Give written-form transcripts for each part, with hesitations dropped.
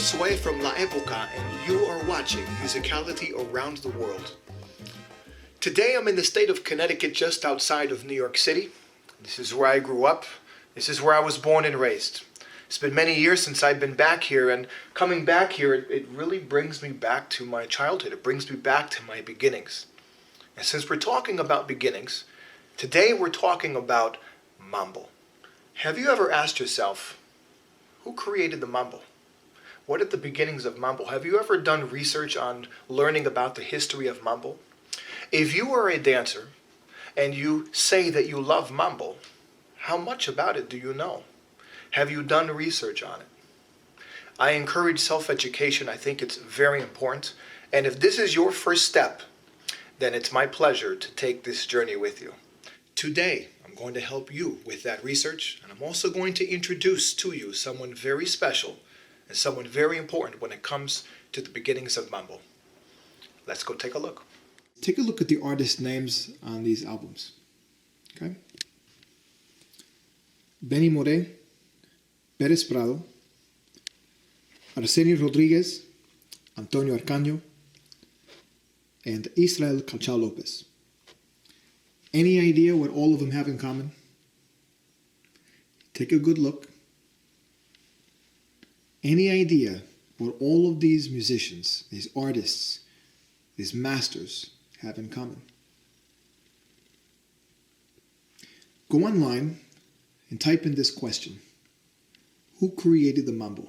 Soy from LaEpoca, and you are watching Musicality Around the World. Today I'm in the state of Connecticut, just outside of New York City. This is where I grew up. This is where I was born and raised. It's been many years since I've been back here, and coming back here, it really brings me back to my childhood. It brings me back to my beginnings. And since we're talking about beginnings, today we're talking about mambo. Have you ever asked yourself, who created the mambo? What are the beginnings of mambo? Have you ever done research on learning about the history of mambo? If you are a dancer and you say that you love mambo, how much about it do you know? Have you done research on it? I encourage self-education. I think it's very important. And if this is your first step, then it's my pleasure to take this journey with you. Today, I'm going to help you with that research, and I'm also going to introduce to you someone very special and someone very important when it comes to the beginnings of mambo. Let's go take a look. Take a look at the artist names on these albums. Okay? Benny Moré, Pérez Prado, Arsenio Rodriguez, Antonio Arcaño, and Israel Cachao Lopez. Any idea what all of them have in common? Take a good look. Any idea what all of these musicians, these artists, these masters have in common? Go online and type in this question. Who created the mambo?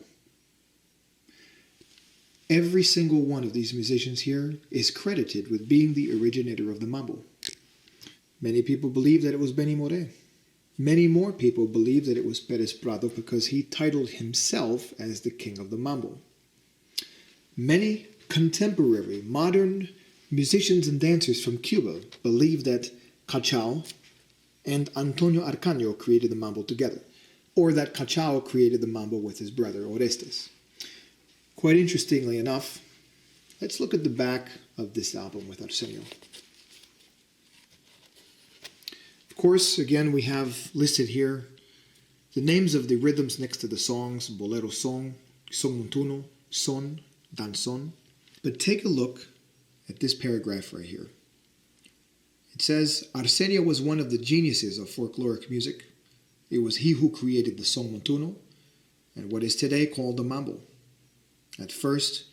Every single one of these musicians here is credited with being the originator of the mambo. Many people believe that it was Benny Moré. Many more people believe that it was Pérez Prado because he titled himself as the king of the mambo. Many contemporary, modern musicians and dancers from Cuba believe that Cachao and Antonio Arcaño created the mambo together, or that Cachao created the mambo with his brother Orestes. Quite interestingly enough, let's look at the back of this album with Arsenio. Of course, again, we have listed here the names of the rhythms next to the songs: bolero son, son montuno, son, danzón. But take a look at this paragraph right here. It says, Arsenio was one of the geniuses of folkloric music. It was he who created the son montuno and what is today called the mambo. At first,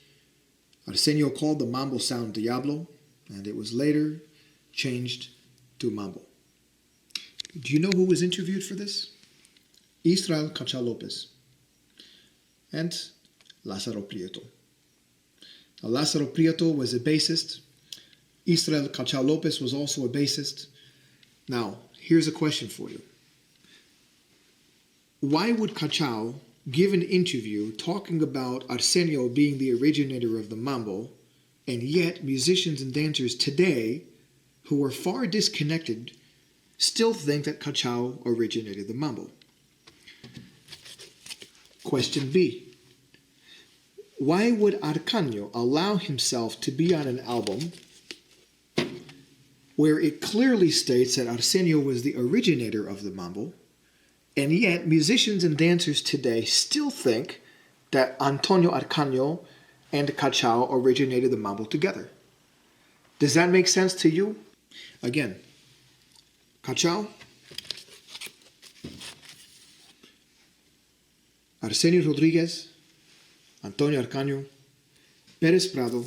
Arsenio called the mambo sound diablo, and it was later changed to mambo. Do you know who was interviewed for this? Israel Cachao Lopez and Lázaro Prieto. Now, Lázaro Prieto was a bassist. Israel Cachao Lopez was also a bassist. Now, here's a question for you. Why would Cachao give an interview talking about Arsenio being the originator of the mambo, and yet musicians and dancers today, who are far disconnected, still think that Cachao originated the mambo? Question B. Why would Arcaño allow himself to be on an album where it clearly states that Arsenio was the originator of the mambo, and yet musicians and dancers today still think that Antonio Arcaño and Cachao originated the mambo together? Does that make sense to you? Again, Cachao, Arsenio Rodriguez, Antonio Arcaño, Pérez Prado,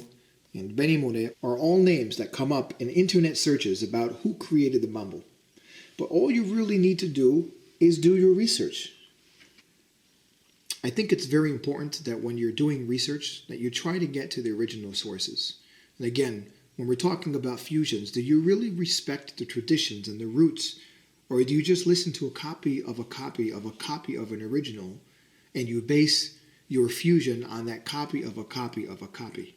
and Benny Moré are all names that come up in internet searches about who created the mambo. But all you really need to do is do your research. I think it's very important that when you're doing research that you try to get to the original sources. And again, when we're talking about fusions, do you really respect the traditions and the roots, or do you just listen to a copy of a copy of a copy of an original, and you base your fusion on that copy of a copy of a copy?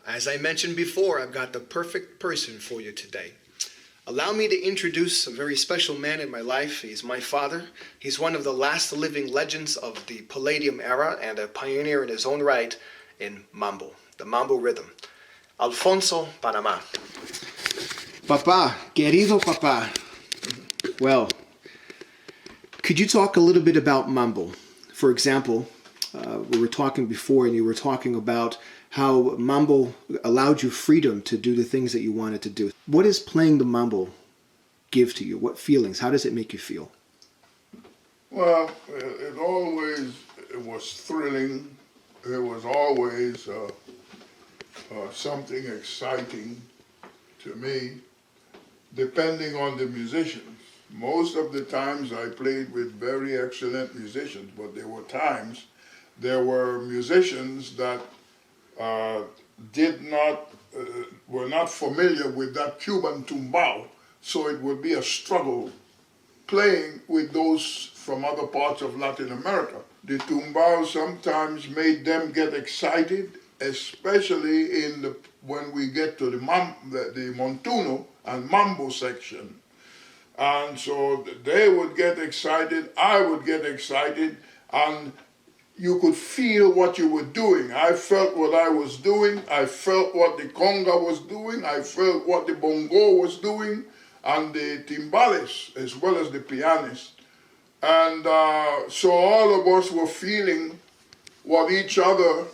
As I mentioned before, I've got the perfect person for you today. Allow me to introduce a very special man in my life. He's my father. He's one of the last living legends of the Palladium era and a pioneer in his own right in mambo, the mambo rhythm. Alfonso Panamá. Papá, querido papá. Well, could you talk a little bit about mambo? For example, we were talking before, and you were talking about how mambo allowed you freedom to do the things that you wanted to do. What does playing the mambo give to you? What feelings? How does it make you feel? Well, it was thrilling. It was always something exciting to me, depending on the musicians. Most of the times I played with very excellent musicians, but there were times there were musicians that were not familiar with that Cuban tumbao, so it would be a struggle playing with those from other parts of Latin America. The tumbao sometimes made them get excited, especially when we get to the montuno and mambo section. And so they would get excited, I would get excited, and you could feel what you were doing. I felt what I was doing, I felt what the conga was doing, I felt what the bongo was doing, and the timbales, as well as the pianist. And so all of us were feeling what each other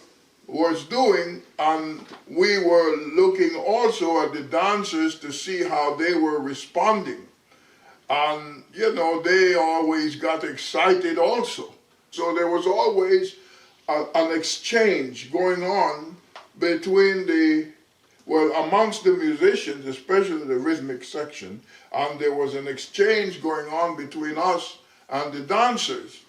was doing, and we were looking also at the dancers to see how they were responding. And, you know, they always got excited also. So there was always an exchange going on between amongst the musicians, especially the rhythmic section, and there was an exchange going on between us and the dancers.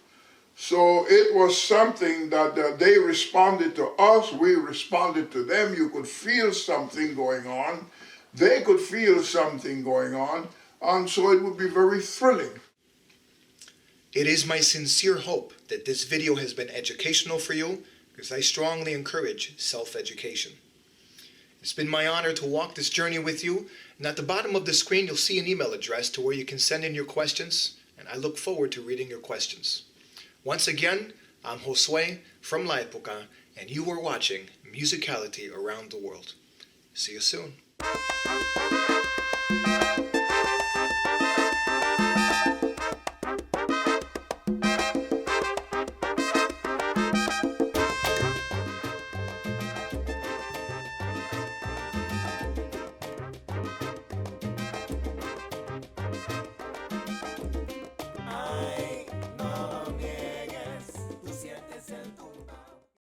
So it was something that they responded to us, we responded to them. You could feel something going on, they could feel something going on, and so it would be very thrilling. It is my sincere hope that this video has been educational for you, because I strongly encourage self-education. It's been my honor to walk this journey with you, and at the bottom of the screen you'll see an email address to where you can send in your questions, and I look forward to reading your questions. Once again, I'm Josue from LaEpoca, and you are watching Musicality Around the World. See you soon.